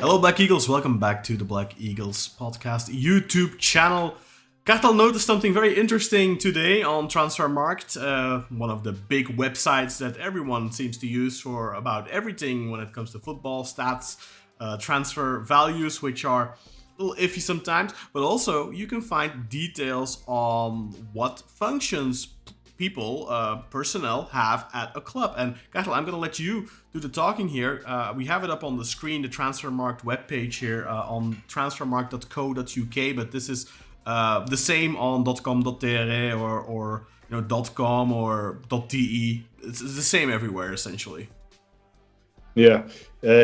Hello, Black Eagles. Welcome back to the Black Eagles podcast YouTube channel. Kartal noticed something very interesting today on Transfermarkt, one of the big websites that everyone seems to use for about everything when it comes to football, stats, transfer values, which are a little iffy sometimes, but also you can find details on what functions people, personnel have at a club. And Kartal, I'm going to let you do the talking here. We have it up on the screen, the Transfermarkt webpage here on transfermarkt.co.uk, but this is the same on .com.tr or .com or .te. It's the same everywhere, essentially. Yeah.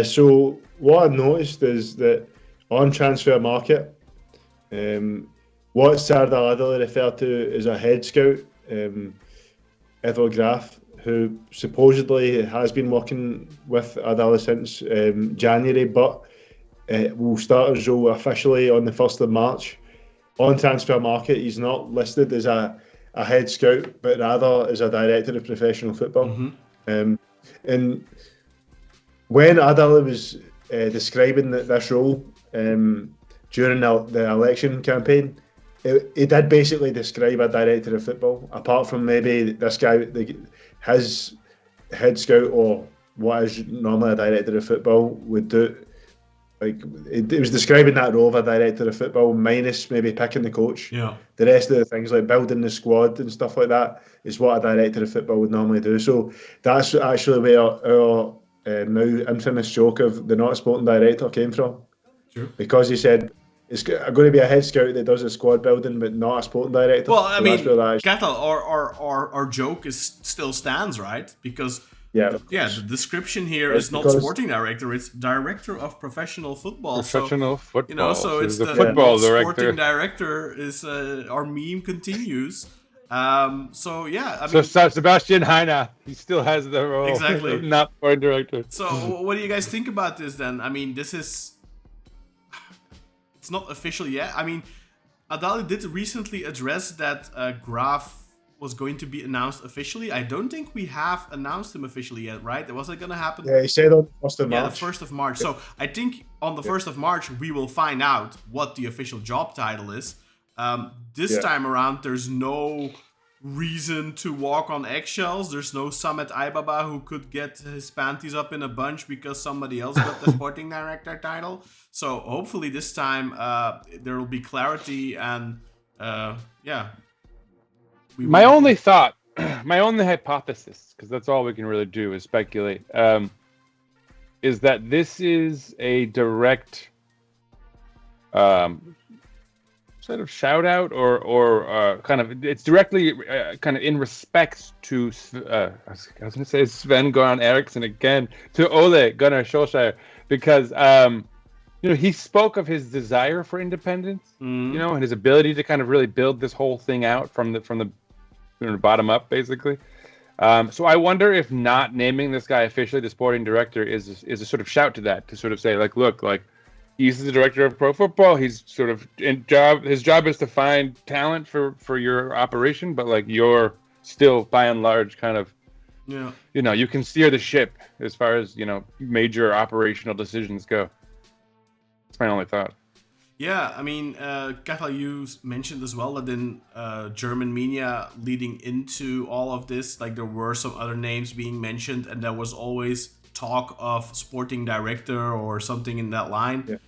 So what I've noticed is that on Transfermarkt, what Serdal Adali referred to as a head scout, Eduard Graf, who supposedly has been working with Adali since January, but will start his role officially on the 1st of March. On Transfermarkt, he's not listed as a head scout, but rather as a director of professional football. Mm-hmm. And when Adali was describing this role during the election campaign, he did basically describe a director of football, apart from maybe this guy, his head scout, or what is normally a director of football would do. Like, it was describing that role of a director of football, minus maybe picking the coach. Yeah. The rest of the things, like building the squad and stuff like that, is what a director of football would normally do. So that's actually where our now infamous joke of the not sporting director came from. Sure. Because he said, it's going to be a head scout that does the squad building, but not a sporting director. Well, I mean, Kartal, our joke still stands, right? Because the description here is not sporting director; it's director of professional football. Professional football. So it's the football director. Sporting director is our meme continues. I mean, so Sebastian Heine, he still has the role. Exactly. Not sporting director. So what do you guys think about this then? I mean, it's not official yet. I mean, Adali did recently address that Graf was going to be announced officially. I don't think we have announced him officially yet, right? Was it going to happen? Yeah, he said on the 1st of March. Yeah, the 1st of March. So I think on the 1st of March, we will find out what the official job title is. This time around, there's no reason to walk on eggshells. There's no Samet Aybaba who could get his panties up in a bunch because somebody else got the sporting director title. So hopefully this time there will be clarity and my only thought, my only hypothesis, because that's all we can really do is speculate, is that this is a direct sort of shout out or kind of, it's directly kind of in respect to I was going to say Sven-Göran Eriksson again, to Ole Gunnar Solskjaer, because he spoke of his desire for independence, and his ability to kind of really build this whole thing out from the bottom up, basically. So I wonder if not naming this guy officially the sporting director is a sort of shout to that, to sort of say, like, look, like, he's the director of pro football. He's sort of his job is to find talent for your operation, but like, you're still by and large kind of, you can steer the ship as far as, major operational decisions go. That's my only thought. Yeah, I mean, Kartal, you mentioned as well that in German media leading into all of this, like, there were some other names being mentioned, and there was always talk of sporting director or something in that line. Yeah.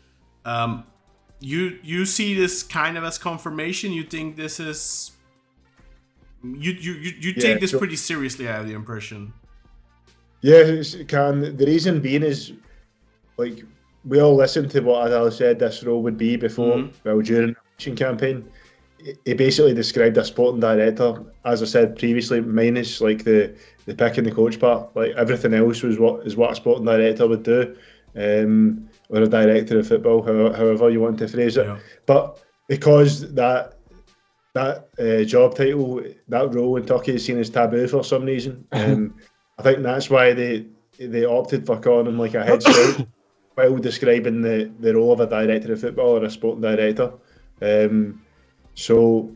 You see this kind of as confirmation? You think this is you take this pretty seriously? I have the impression. Yeah, the reason being is, like, we all listened to what Adali said this role would be before, during the election campaign. He basically described a sporting director, as I said previously, minus like the pick and the coach part. Like, everything else was what a sporting director would do, or a director of football, however you want to phrase it. Yeah. But because that job title, that role in Turkey is seen as taboo for some reason, I think that's why they opted for calling him like a head scout, while describing the role of a director of football or a sporting director. So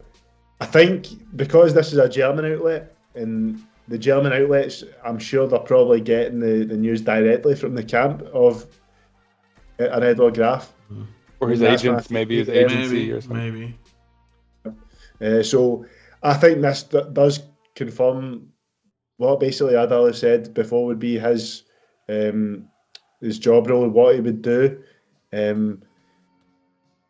I think because this is a German outlet, and the German outlets, I'm sure they're probably getting the news directly from the camp of an Eduard Graf. Or his agents, maybe his agency or something. Maybe. So I think this does confirm what basically Adali said before would be his job role, what he would do. And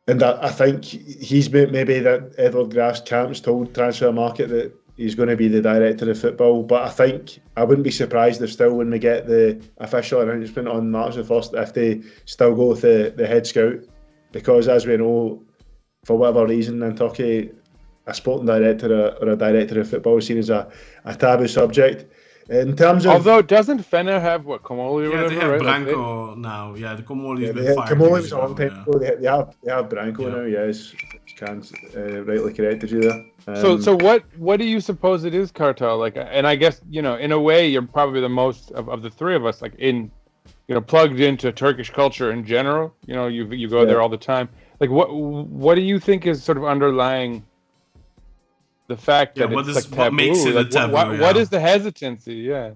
I think he's maybe that Eduard Graf's camp's told Transfermarkt that he's going to be the director of football. But I think I wouldn't be surprised if still when we get the official announcement on March the 1st, if they still go with the head scout. Because as we know, for whatever reason in Turkey, a sporting director or a director of football is seen as a taboo subject. In terms of, although doesn't Fener have Komoli or whatever? They have right? Branco now. Yeah, the Komoli's been fired. Komoli was a long time ago. They have Branco now. Yes, Can't rightly corrected you there. So what do you suppose it is, Kartal? Like, and I guess in a way you're probably the most of the three of us, like plugged into Turkish culture in general. You go there all the time. Like, what do you think is sort of underlying the fact that it's taboo? What makes it a taboo? What is the hesitancy? Yeah.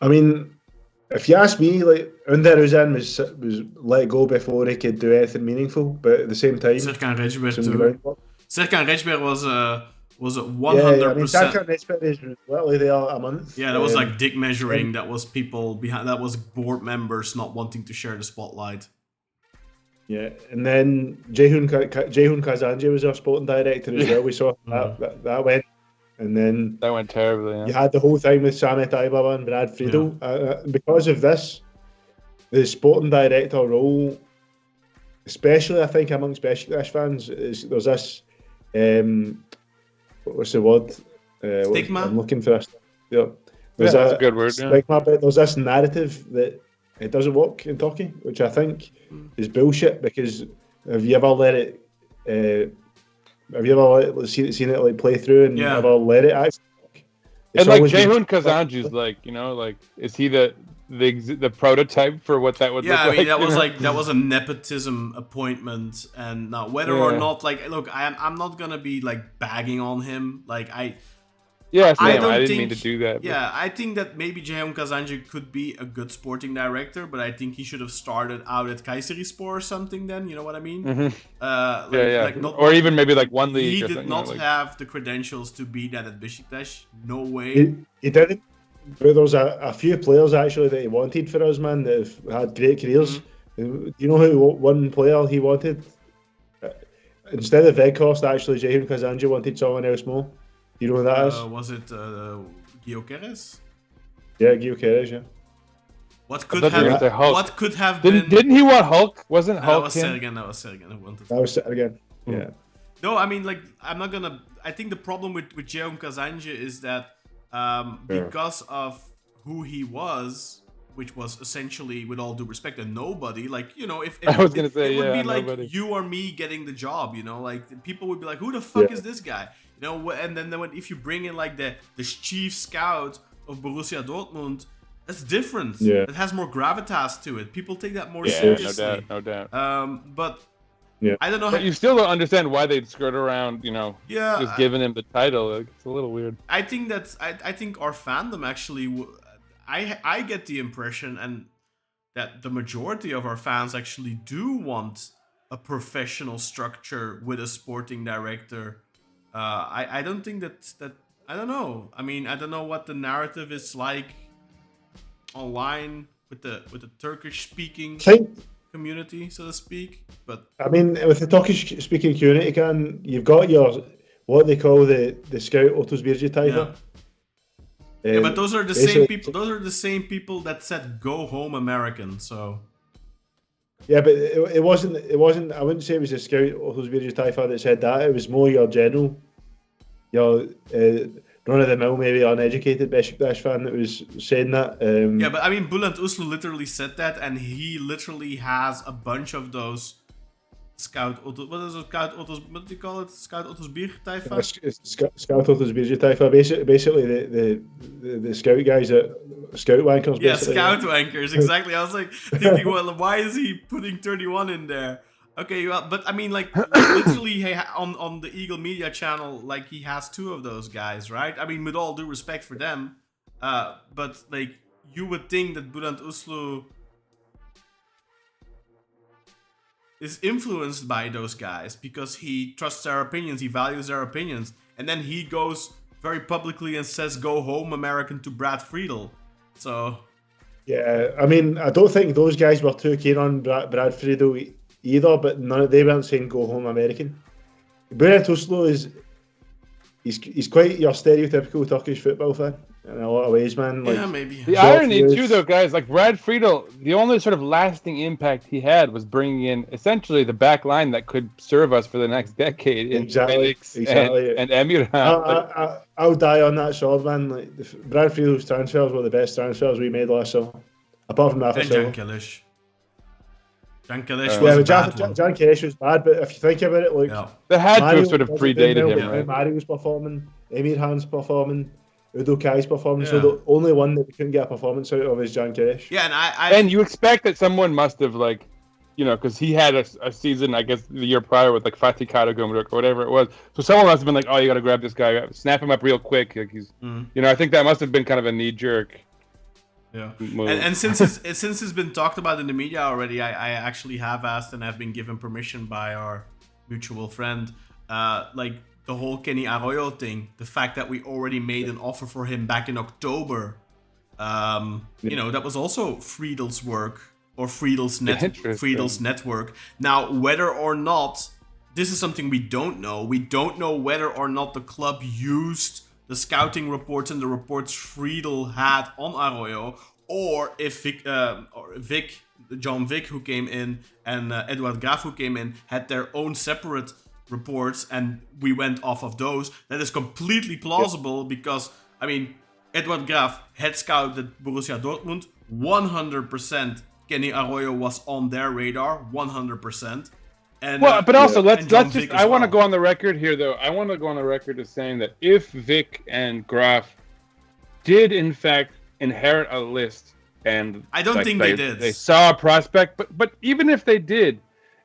I mean, if you ask me, like Under Uzan was let go before he could do anything meaningful, but at the same time, Serkan Recber was 100%. Yeah, I mean, Serkan Recber is literally there a month. Yeah, that was like dick measuring. That was people behind. That was board members not wanting to share the spotlight. Yeah, and then Ceyhun Kazanji was our sporting director as well. We saw that went, and then that went terribly. Yeah. You had the whole thing with Samet Aybaba and Brad Friedel. Yeah. Because of this, the sporting director role, especially I think amongst Beşiktaş fans, there's this what's the word? Stigma. I'm looking for this. Yeah, that's a good word. Stigma, but there's this narrative that it doesn't work in Turkey, which I think is bullshit. Because have you ever let it? Seen it like play through and ever let it actually work? And like Ceyhun Kazanji's like is he the prototype for what that would look like? Yeah, I mean that was a nepotism appointment, and now whether or not look, I'm not gonna be like bagging on him. Like I didn't mean to do that. Yeah, but I think that maybe Ceyhun Kazanji could be a good sporting director, but I think he should have started out at Kayserispor or something. Then you know what I mean? Mm-hmm. Or even maybe like one league. He did not have the credentials to be that at Beşiktaş. No way. He didn't. But there's a few players actually that he wanted for us, man, that have had great careers. Mm-hmm. Do you know who one player he wanted? Instead of Veghorst, actually, Ceyhun Kazanji wanted someone else more. You know who that is? Was it Gio Keres? Yeah, Gio Keres, yeah. What could have been... Didn't he want Hulk? Wasn't Hulk That was Sergen. That was Sergen, yeah. No, I mean, like, I'm not gonna... I think the problem with Ceyhun Kazanji is that because of who he was, which was essentially, with all due respect, a nobody, like, if I was gonna say, it would be like nobody. you or me getting the job, like people would be like, who the fuck is this guy? And then if you bring in like the chief scout of Borussia Dortmund, that's different. Yeah. It has more gravitas to it. People take that more seriously. No doubt. But yeah. I don't know. But you still don't understand why they'd skirt around, just giving him the title. It's a little weird. I think that's. I think our fandom actually. I get the impression, and that the majority of our fans actually do want a professional structure with a sporting director. I don't think that. I don't know. I mean, I don't know what the narrative is like online with the Turkish speaking community, so to speak. But I mean, with the Turkish speaking community, you've got your what they call the Scout Otuzbirci Tayfa. Yeah, but those are the same people. Those are the same people that said "Go home, American." So. Yeah, but it wasn't. I wouldn't say it was the Scout Otuzbirci Tayfa that said that. It was more your general, run-of-the-mill, maybe uneducated Beşiktaş fan that was saying that. Yeah, but I mean, Bülent Uslu literally said that, and he literally has a bunch of those Scout what do you call it? Scout Otuzbirci Tayfa? Scout Otuzbirci Tayfa. Basically, the scout guys at scout wankers. Yeah, scout wankers. Exactly. I was like thinking, well, why is he putting 31 in there? Okay, well, but I mean, like, literally, on the Eagle Media channel, like, he has two of those guys, right? I mean, with all due respect for them, but like, you would think that Bülent Uslu is influenced by those guys because he trusts their opinions, he values their opinions, and then he goes very publicly and says, "Go home, American," to Brad Friedel. So, yeah, I mean, I don't think those guys were too keen on Brad Friedel either, but they weren't saying "Go home, American." Bülent Oslo he's quite your stereotypical Turkish football fan in a lot of ways, man. Like, yeah, maybe. The irony too, though, guys, like Brad Friedel, the only sort of lasting impact he had was bringing in essentially the back line that could serve us for the next decade in Felix and Emirhan. I'll die on that sword, man. Like, Brad Friedel's transfers were the best transfers we made last summer, apart from Rafa Silva. Jan Kilish was bad. Jan Kilish was bad, but if you think about it, like they had to have sort of predated him, right? Mario's performing, Emirhan's performing, Udokai's performing. So the only one that we couldn't get a performance out of is Jan Kilish. Yeah, and you expect that someone must have because he had a season, I guess, the year prior with like Fatih Karagümrük or whatever it was. So someone must have been like, "Oh, you got to grab this guy, snap him up real quick." Like he's, I think that must have been kind of a knee jerk. Yeah, and since it's been talked about in the media already, I actually have asked and have been given permission by our mutual friend, like the whole Kenny Arroyo thing, the fact that we already made an offer for him back in October, that was also Friedel's work or Friedel's network. Now, whether or not this is something we don't know whether or not the club used the scouting reports and the reports Friedel had on Arroyo, or if John Vick, who came in, and Eduard Graf, who came in, had their own separate reports, and we went off of those. That is completely plausible because, I mean, Eduard Graf, head scout at Borussia Dortmund, 100% Kenny Arroyo was on their radar, 100%. And, but also let's just. I want to well. go on the record here, though. I want to go on the record as saying that if Vic and Graf did in fact inherit a list, and I don't think they did. They saw a prospect, but even if they did,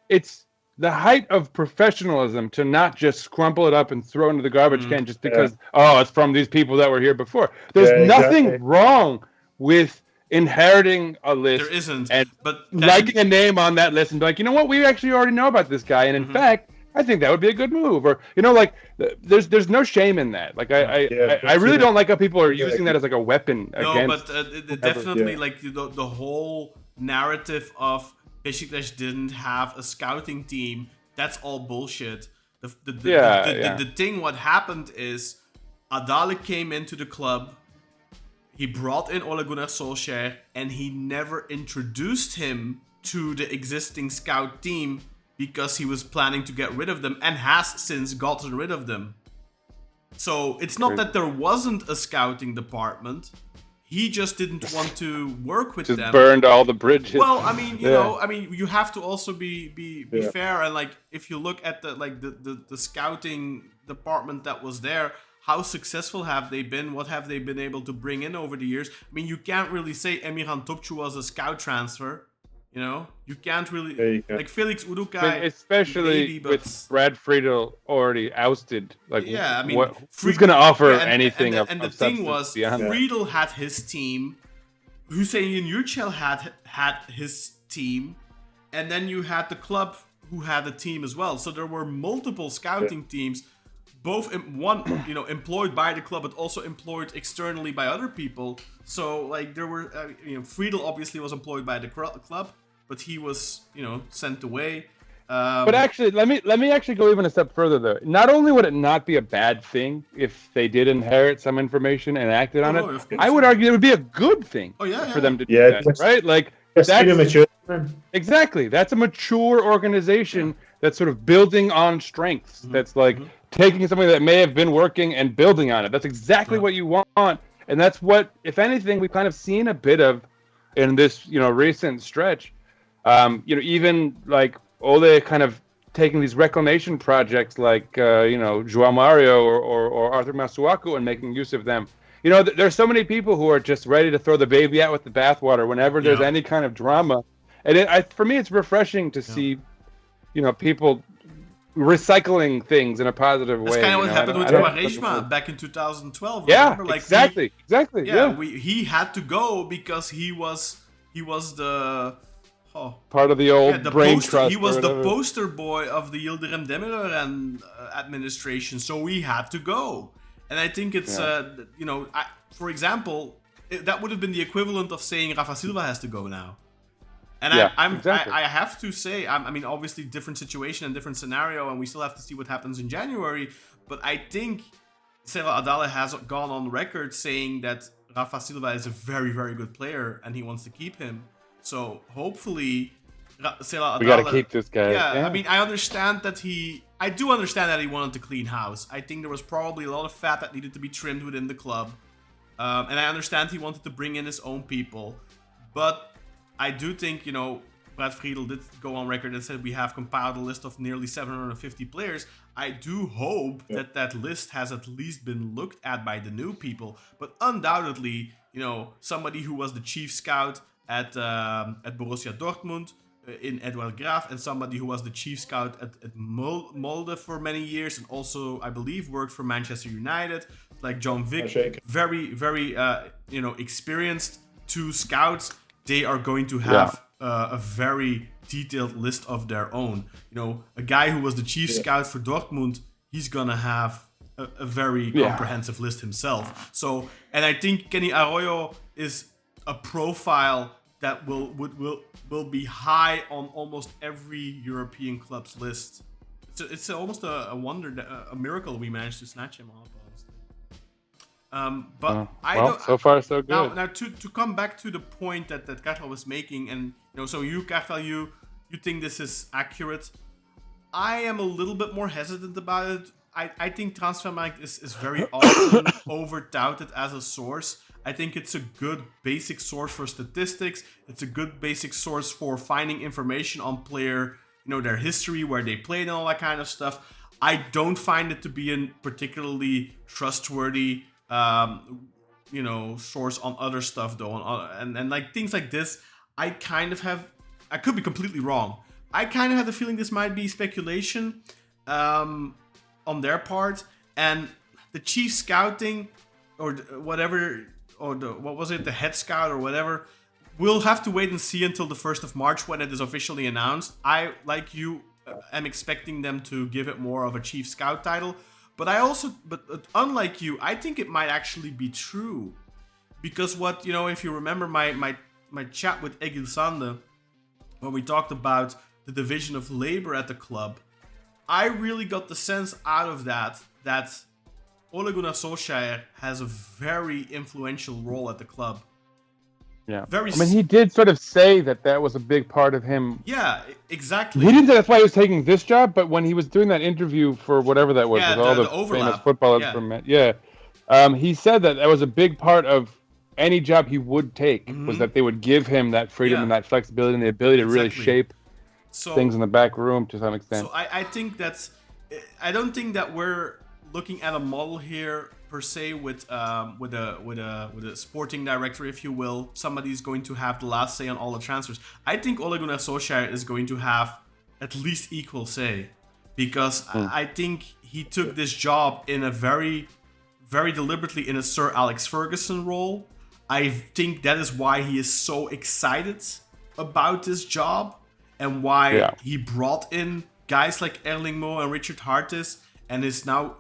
it's the height of professionalism to not just crumple it up and throw it into the garbage can just because it's from these people that were here before. There's nothing wrong with inheriting a list. There isn't, but liking a name on that list and be like, you know what, we actually already know about this guy, and in fact, I think that would be a good move. Or there's no shame in that. Like I really don't like how people are using that as like a weapon against. No, but definitely like the whole narrative of Beşiktaş didn't have a scouting team. That's all bullshit. The thing what happened is Adali came into the club. He brought in Ole Gunnar Solskjaer, and he never introduced him to the existing scout team because he was planning to get rid of them and has since gotten rid of them. So it's not that there wasn't a scouting department. He just didn't want to work with them. Just burned all the bridges. Well, I mean, you have to also be fair, and like if you look at the scouting department that was there, how successful have they been? What have they been able to bring in over the years? I mean, you can't really say Emirhan Topçu was a scout transfer. You can't really like Felix Urukai, especially with Brad Friedel already ousted. Like, who's going to offer anything? And the thing was, Friedel had his team. Hüseyin Yücel had his team, and then you had the club who had a team as well. So there were multiple scouting teams. Both employed by the club, but also employed externally by other people. So like there were, Friedel obviously was employed by the club, but he was sent away. But actually, let me actually go even a step further though. Not only would it not be a bad thing if they did inherit some information and acted on it, I would argue it would be a good thing for them to do that, right? Like that's mature. Exactly. That's a mature organization that's sort of building on strengths. That's like taking something that may have been working and building on it. That's exactly what you want. And that's what, if anything, we've kind of seen a bit of in this, recent stretch. Even like Ole kind of taking these reclamation projects like, João Mario or Arthur Masuaku and making use of them. There's so many people who are just ready to throw the baby out with the bathwater whenever there's any kind of drama. And for me, it's refreshing to see, people recycling things in a positive way. That's kind of what happened with Quaresma back in 2012. Yeah, remember? Like exactly. He had to go because he was the part of the old brain trust. He was the poster boy of the Yildirim Demirören administration, so we had to go. And I think it's, for example, that would have been the equivalent of saying Rafa Silva has to go now. And I have to say, I mean, obviously different situation and different scenario, and we still have to see what happens in January. But I think Serdal Adali has gone on record saying that Rafa Silva is a very, very good player, and he wants to keep him. So hopefully, Serdal Adali... We got to keep this guy. Yeah, I mean, I do understand that he wanted to clean house. I think there was probably a lot of fat that needed to be trimmed within the club. And I understand he wanted to bring in his own people. But I do think, Brad Friedel did go on record and said we have compiled a list of nearly 750 players. I do hope that list has at least been looked at by the new people. But undoubtedly, somebody who was the chief scout at Borussia Dortmund in Eduard Graf, and somebody who was the chief scout at Molde for many years, and also, I believe, worked for Manchester United, like John Vick, very, very, experienced two scouts. They are going to have a very detailed list of their own. A guy who was the chief scout for Dortmund, he's gonna have a very comprehensive list himself. So, and I think Kenny Arroyo is a profile that will be high on almost every European club's list. It's almost a wonder, a miracle we managed to snatch him off. So far so good. Now to come back to the point that Kartal was making, and so you, Kartal, you think this is accurate. I am a little bit more hesitant about it. I think Transfermarkt is very often over-touted as a source. I think it's a good basic source for statistics. It's a good basic source for finding information on player, their history, where they played, and all that kind of stuff. I don't find it to be a particularly trustworthy source on other stuff though, and like things like this, I could be completely wrong. I kind of have the feeling this might be speculation on their part, and the chief scouting or whatever, or the head scout or whatever, we'll have to wait and see until the 1st of March when it is officially announced. I, like you, am expecting them to give it more of a chief scout title. But unlike you, I think it might actually be true. Because if you remember my chat with Egil Sande, when we talked about the division of labor at the club, I really got the sense out of that Ole Gunnar Solskjaer has a very influential role at the club. Yeah. He did sort of say that was a big part of him. Yeah, exactly. He didn't say that's why he was taking this job, but when he was doing that interview for whatever that was, with all the famous footballers from he said that was a big part of any job he would take, was that they would give him that freedom and that flexibility and the ability to really shape things in the back room to some extent. So I think I don't think that we're looking at a model here per se with a sporting director, if you will. Somebody's going to have the last say on all the transfers. I think Ole Gunnar Solskjaer is going to have at least equal say, because I think he took this job in a very, very deliberately in a Sir Alex Ferguson role. I think that is why he is so excited about this job, and why he brought in guys like Erling Moe and Richard Hartis, and is now,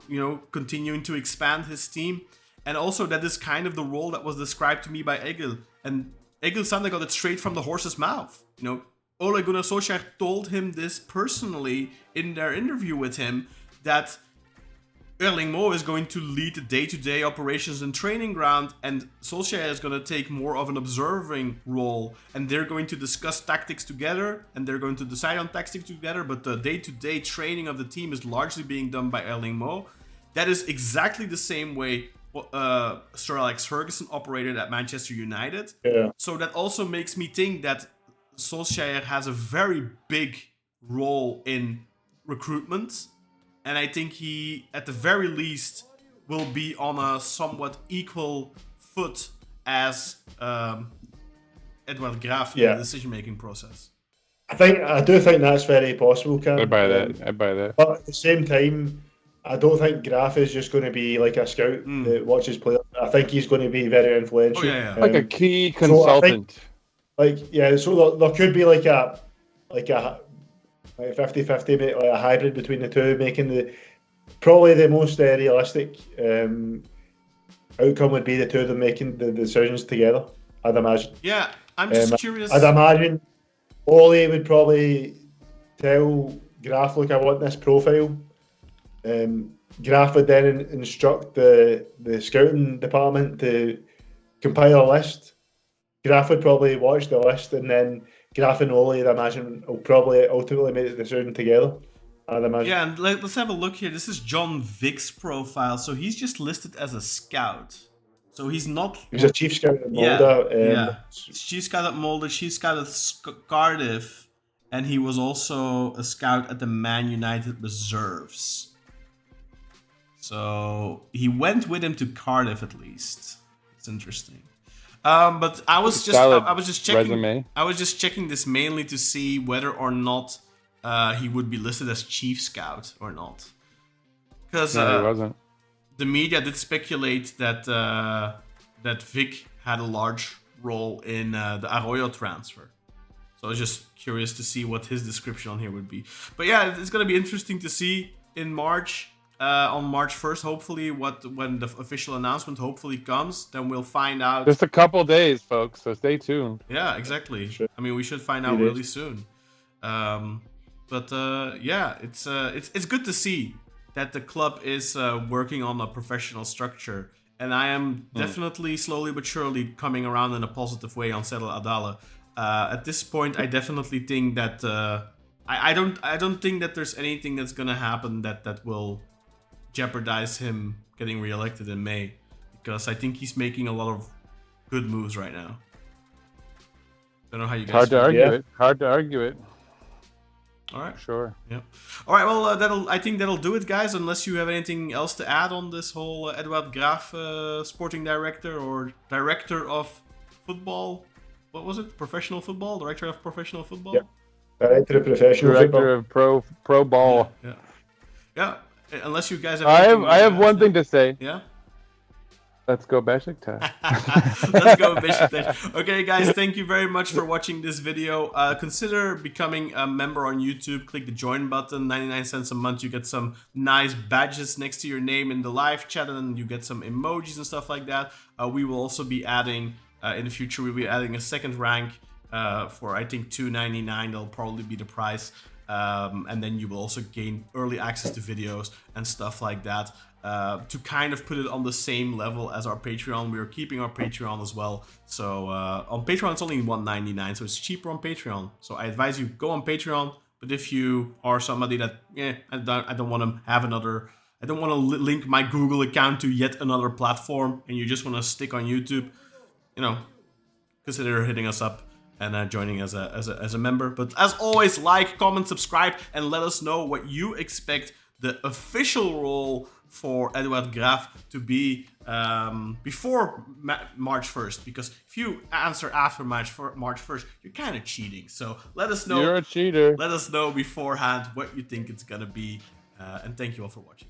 continuing to expand his team. And also that is kind of the role that was described to me by Egil. And Egil Sande got it straight from the horse's mouth. Ole Gunnar Solskjaer told him this personally in their interview with him, that Erling Moe is going to lead the day-to-day operations and training ground, and Solskjaer is going to take more of an observing role, and they're going to discuss tactics together, and they're going to decide on tactics together, but the day-to-day training of the team is largely being done by Erling Moe. That is exactly the same way Sir Alex Ferguson operated at Manchester United. Yeah. So that also makes me think that Solskjaer has a very big role in recruitment. And I think he, at the very least, will be on a somewhat equal foot as Eduard Graf in the decision-making process. I do think that's very possible, Cam. I buy that. But at the same time, I don't think Graf is just going to be like a scout that watches players. I think he's going to be very influential. Like a key consultant. So there could be like a 50-50, like a hybrid between the two, making probably the most realistic outcome would be the two of them making the decisions together, I'd imagine. Yeah, I'm just curious. I'd imagine Ole would probably tell Graf, look, I want this profile. Graf would then instruct the scouting department to compile a list. Graf would probably watch the list, and then Graf and Ole, I imagine, will probably ultimately make the decision together. I'd imagine. Yeah, and let's have a look here. This is John Vick's profile. So he's just listed as a scout. So he's not... He's a chief scout at Molde. Chief scout at Molde, chief scout at Cardiff, and he was also a scout at the Man United Reserves. So he went with him to Cardiff at least. It's interesting. But I was just checking. Resume. I was just checking this mainly to see whether or not he would be listed as chief scout or not. Because he wasn't. The media did speculate that that Vic had a large role in the Arroyo transfer. So I was just curious to see what his description on here would be. But yeah, it's gonna be interesting to see in March. On March 1st, hopefully, when the official announcement hopefully comes, then we'll find out. Just a couple days, folks, so stay tuned. Yeah, exactly. Sure. I mean, we should find out really soon. Yeah, it's good to see that the club is working on a professional structure, and I am definitely slowly but surely coming around in a positive way on Serdal Adali. At this point, I definitely think that I don't think that there's anything that's gonna happen that will jeopardize him getting reelected in May, because I think he's making a lot of good moves right now. Don't know how you guys Hard to feel. argue it. Hard to argue it. All right. Sure. Yeah. All right. Well, I think that'll do it, guys. Unless you have anything else to add on this whole Eduard Graf, sporting director or director of football. What was it? Professional football. Director of professional football. Yeah. Director of professional Director football. of pro ball. Yeah. Unless you guys have. I have one thing to say. Yeah. Let's go Beşiktaş. Let's go Beşiktaş. Okay, guys, thank you very much for watching this video. Consider becoming a member on YouTube. Click the join button. 99 cents a month. You get some nice badges next to your name in the live chat, and you get some emojis and stuff like that. We will also be adding in the future. We'll be adding a second rank for I think $2.99. That'll probably be the price. And then you will also gain early access to videos and stuff like that, to kind of put it on the same level as our Patreon. We're keeping our Patreon as well. So on Patreon it's only $1.99, so it's cheaper on Patreon. So I advise you go on Patreon. But if you are somebody that I don't want to have another, I don't want to link my Google account to yet another platform, and you just want to stick on YouTube, consider hitting us up and joining as a member. But as always, like, comment, subscribe, and let us know what you expect the official role for Eduard Graf to be before March 1st. Because if you answer after March 1st, you're kind of cheating. So let us know. You're a cheater. Let us know beforehand what you think it's gonna be. And thank you all for watching.